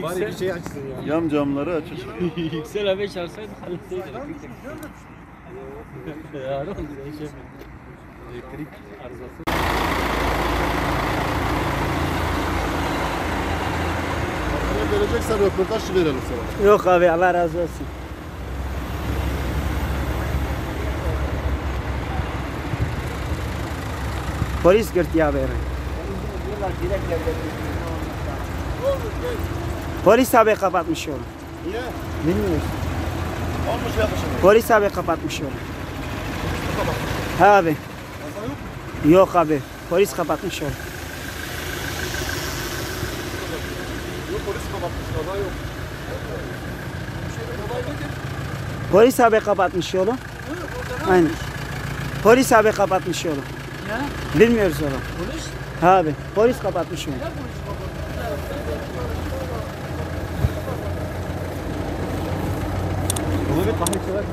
Bari bir şey açsın ya. Yan camları açın. Yüksel abi çağırsaydı halletseydi. Ya ne oldu değişemedim. Elektrik arızası. Ne vereceksen röportaj verelim sana. Yok abi Allah razı olsun. Polis girdi abi. Polis abi kapatmış yolu. Niye? Bilmiyoruz. Olmuş yapışın. Polis abi kapatmış yolu. Ha abi. Kaza yok mu? Yok abi. Polis kapatmış yolu. Yok polis kapatmış. Kaza yok. Polis abi kapatmış yolu. Aynen. Polis abi kapatmış yolu. Ya Bilmiyoruz onu. polis. Ha abi. Polis kapatmış yolu. Bunu bir kahve içiyorlar.